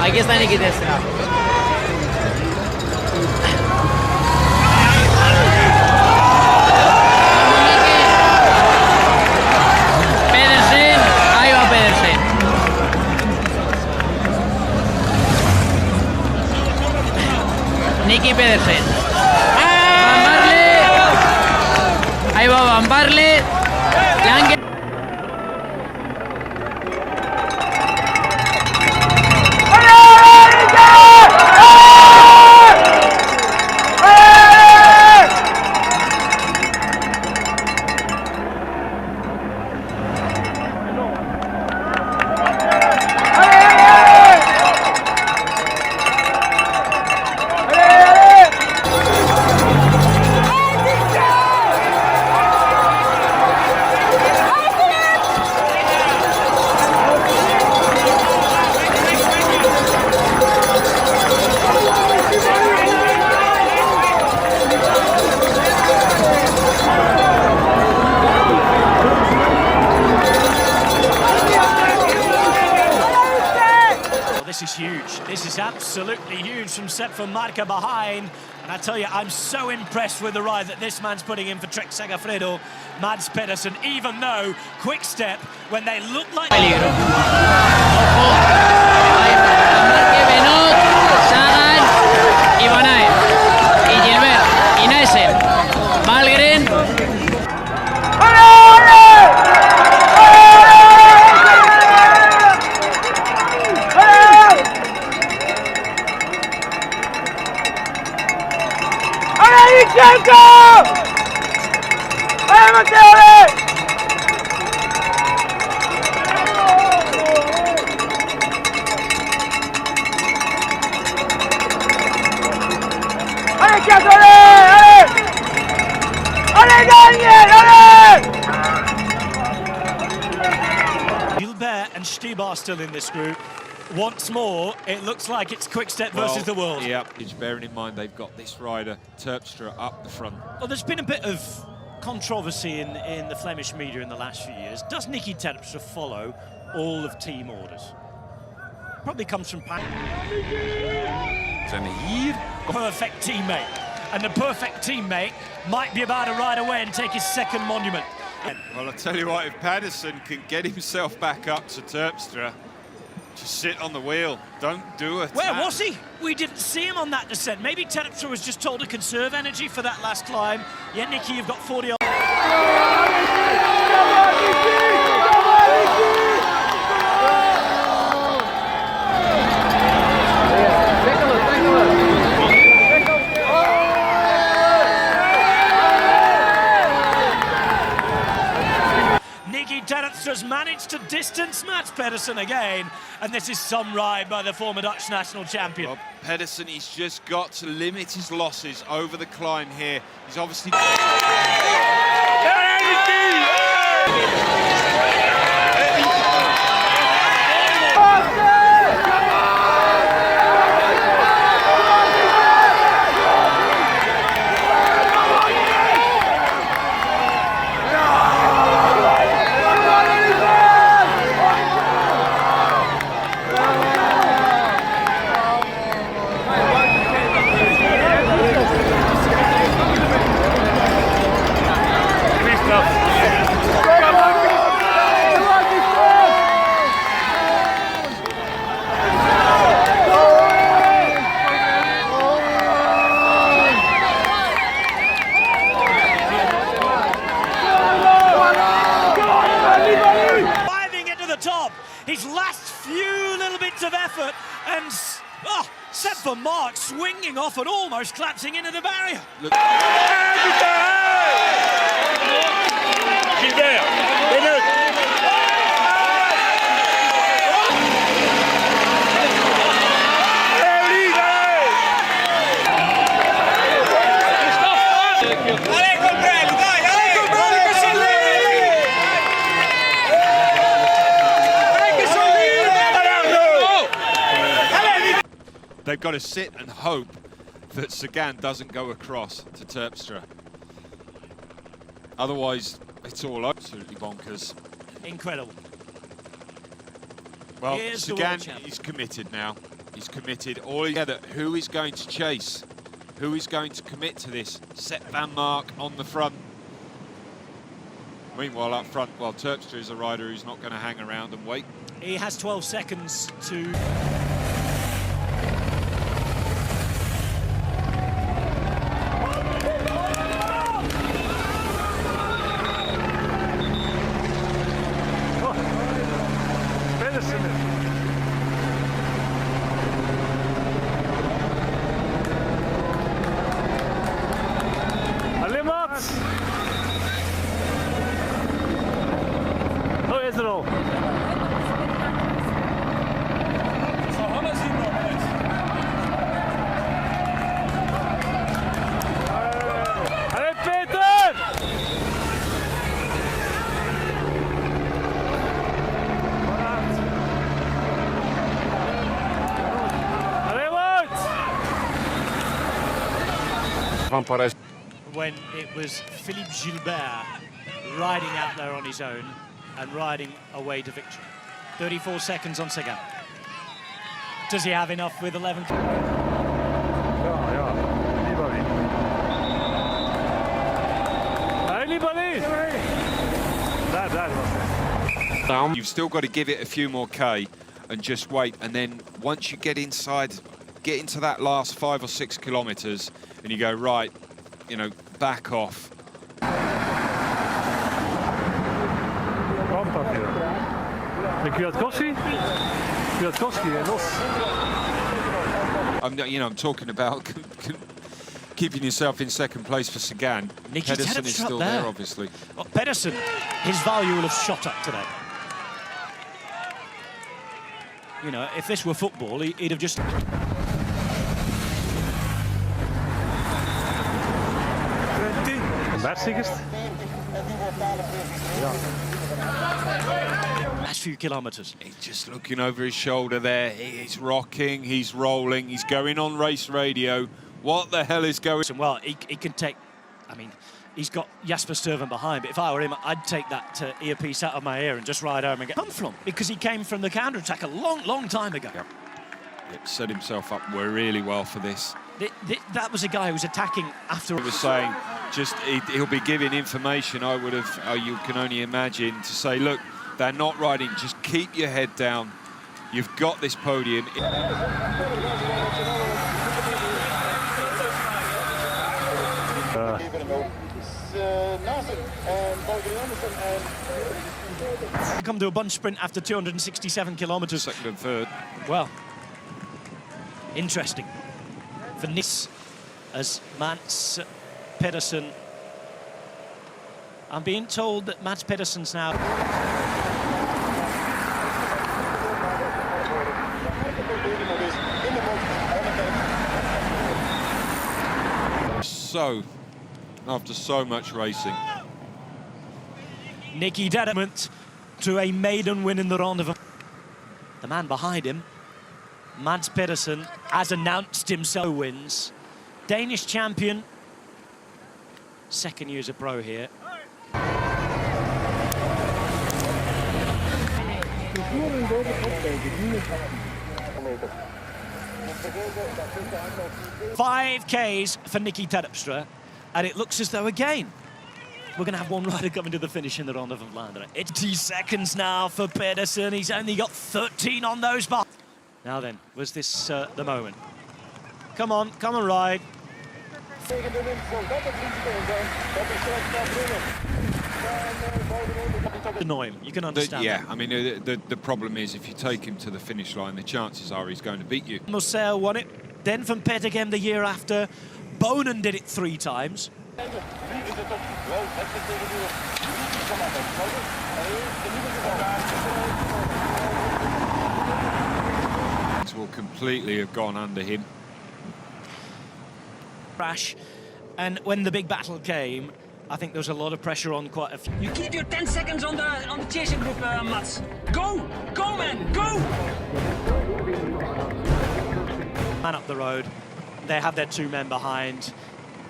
Speaker 12: Aquí está Niki Terpstra. Niki Pedersen. Van Baarle. Ahí va Van Baarle.
Speaker 11: this is huge. This is absolutely huge from Sepp van Marke behind. And I tell you, I'm so impressed with the ride that this man's putting in for Trek Segafredo, Mads Pedersen, even though Quick Step, when they look like...
Speaker 12: Peligro. Ojo. Ahí Marque, Benot, Sagan y Van Aert. Y Gilbert, y Nessen, Malgren.
Speaker 11: Gilbert and Stibar still in this group. Once more, it looks like it's Quick Step versus the world.
Speaker 8: Yeah, bearing in mind they've got this rider, Terpstra, up the front.
Speaker 11: Well, there's been a bit of controversy in the Flemish media in the last few years. Does Niki Terpstra follow all of team orders? Probably comes from...
Speaker 6: Zijn hier...
Speaker 11: Perfect teammate. And the perfect teammate might be about to ride away and take his second monument.
Speaker 8: Well, I'll tell you what, if Pedersen can get himself back up to Terpstra, just sit on the wheel, don't do it.
Speaker 11: Where was he? We didn't see him on that descent. Maybe Terpstra was just told to conserve energy for that last climb. Yeah, Niki, you've got 40 on. Terpstra's managed to distance Mads Pedersen again, and this is some ride by the former Dutch national champion.
Speaker 8: Well, Pedersen, he's just got to limit his losses over the climb here. He's obviously...
Speaker 11: His last few little bits of effort, and Sepp van Marke swinging off and almost collapsing into the barrier.
Speaker 8: They've got to sit and hope that Sagan doesn't go across to Terpstra. Otherwise, it's all absolutely bonkers.
Speaker 11: Incredible.
Speaker 8: Well, Sagan is committed now. He's committed all together. Who is going to chase? Who is going to commit to this? Sepp van Marke on the front. Meanwhile, up front, well, Terpstra is a rider who's not going to hang around and wait.
Speaker 11: He has 12 seconds to... When it was Philippe Gilbert riding out there on his own and riding away to victory. 34 seconds on Sagan. Does he have enough with 11?
Speaker 8: You've still got to give it a few more K and just wait. And then once you get inside, get into that last 5 or 6 kilometres and you go, right, you know, back off. I'm talking about keeping yourself in second place for Sagan.
Speaker 11: Niki
Speaker 8: Pedersen is still there, obviously.
Speaker 11: Well, Pedersen, his value will have shot up today. You know, if this were football, he'd have just... Last few kilometres.
Speaker 8: He's just looking over his shoulder there. He's rocking, he's rolling, he's going on race radio. What the hell is going on?
Speaker 11: Well, he can take... I mean, he's got Jasper Stuyven behind, but if I were him, I'd take that earpiece out of my ear and just ride home and get... Come from? Because he came from the counter-attack a long time ago.
Speaker 8: Yep. Set himself up really well for this.
Speaker 11: That was a guy who was attacking after...
Speaker 8: He was saying, just he'll be giving information, I would have, you can only imagine, to say, look, they're not riding, just keep your head down. You've got this podium.
Speaker 11: Come to a bunch sprint after 267 kilometres.
Speaker 8: Second and third.
Speaker 11: Well, interesting for Nis as Mats Pedersen. I'm being told that Mats Pedersen's now...
Speaker 8: So, after so much racing.
Speaker 11: Niki Dedemont to a maiden win in the Ronde. The man behind him, Mats Pedersen, has announced himself wins. Danish champion, second year as a pro here. Five Ks for Niki Terpstra, and it looks as though again we're going to have one rider coming to the finish in the Ronde van Vlaanderen. It's 20 seconds now for Pedersen. He's only got 13 on those bars. Now then, was this the moment? Come on ride. Annoy him, you can understand
Speaker 8: Yeah,
Speaker 11: that.
Speaker 8: I mean, the problem is if you take him to the finish line, the chances are he's going to beat you.
Speaker 11: Marcel won it, then Van Petegem the year after. Bonen did it 3 times.
Speaker 8: Will completely have gone under him.
Speaker 11: Crash, and when the big battle came, I think there was a lot of pressure on quite a few.
Speaker 10: You keep your 10 seconds on the chasing group, Mats. Go, man, go!
Speaker 11: Man up the road, they have their 2 men behind.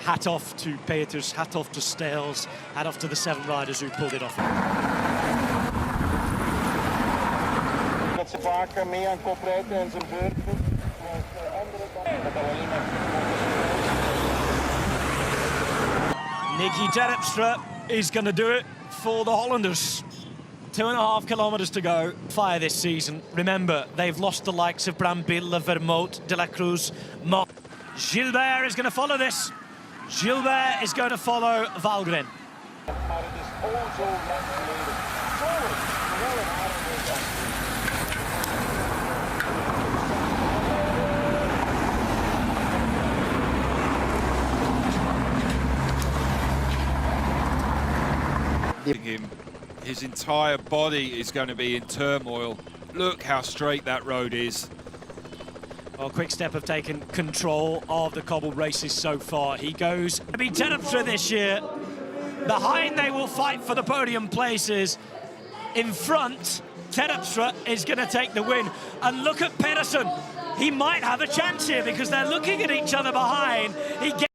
Speaker 11: Hat off to Peters, hat off to Stales, hat off to the 7 riders who pulled it off.
Speaker 13: Dat ze vaak mee aan kop rijdt en zijn beurt doet.
Speaker 11: Niki Terpstra is going to do it for the Hollanders. 2.5 kilometres to go. Fire this season. Remember, they've lost the likes of Brambilla, Vermoot, De La Cruz, Mott. Gilbert is going to follow this. Gilbert is going to follow Valgren.
Speaker 8: Him, his entire body is going to be in turmoil. Look how straight that road is.
Speaker 11: Well, Quick Step have taken control of the cobbled races so far. He goes to be Terpstra this year. Behind, they will fight for the podium places. In front, Terpstra is going to take the win. And look at Pedersen. He might have a chance here because they're looking at each other behind. He gets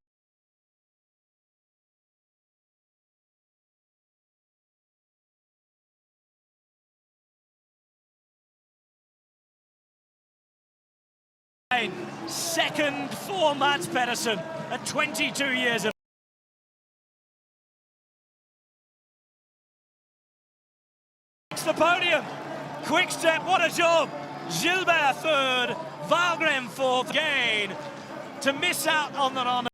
Speaker 11: again. Second for Mats Pedersen at 22 years of the podium. Quick step, what a job. Gilbert third, Wahlgren fourth again. To miss out on the Ronde.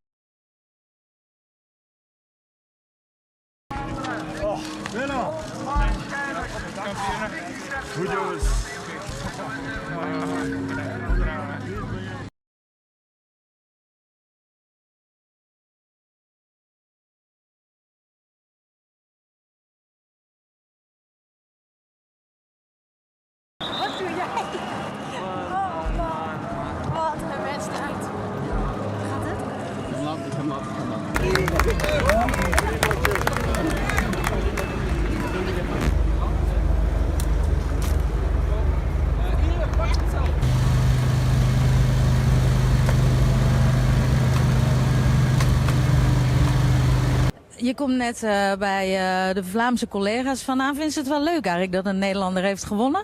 Speaker 14: Wat doe jij? Oh man, wat een wedstrijd. Gaat het? Je komt net bij de Vlaamse collega's vandaan. Vind je het wel leuk eigenlijk dat een Nederlander heeft gewonnen?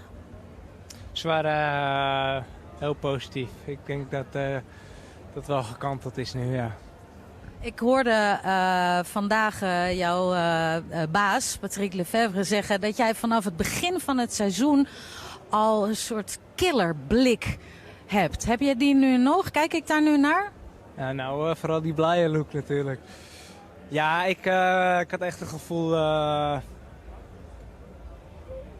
Speaker 15: Ze waren heel positief. Ik denk dat dat wel gekanteld is nu, ja.
Speaker 14: Ik hoorde vandaag jouw baas, Patrick Lefevre, zeggen dat jij vanaf het begin van het seizoen al een soort killerblik hebt. Heb je die nu nog? Kijk ik daar nu naar?
Speaker 15: Ja, nou, vooral die blije look natuurlijk. Ja, ik had echt het gevoel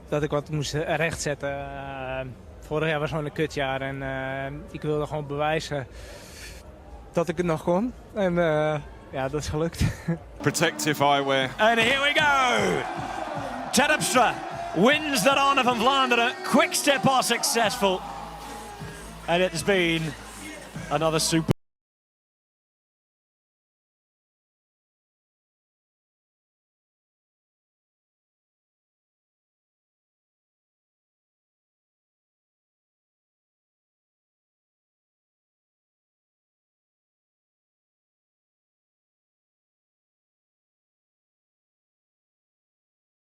Speaker 15: dat ik wat moest rechtzetten. Vorig jaar was gewoon een kutjaar en ik wilde gewoon bewijzen dat ik het nog kon. En ja, dat is gelukt.
Speaker 8: Protective eyewear.
Speaker 11: And here we go. Terpstra wins the Ronde van Vlaanderen. Quick step are successful. And it's been another super.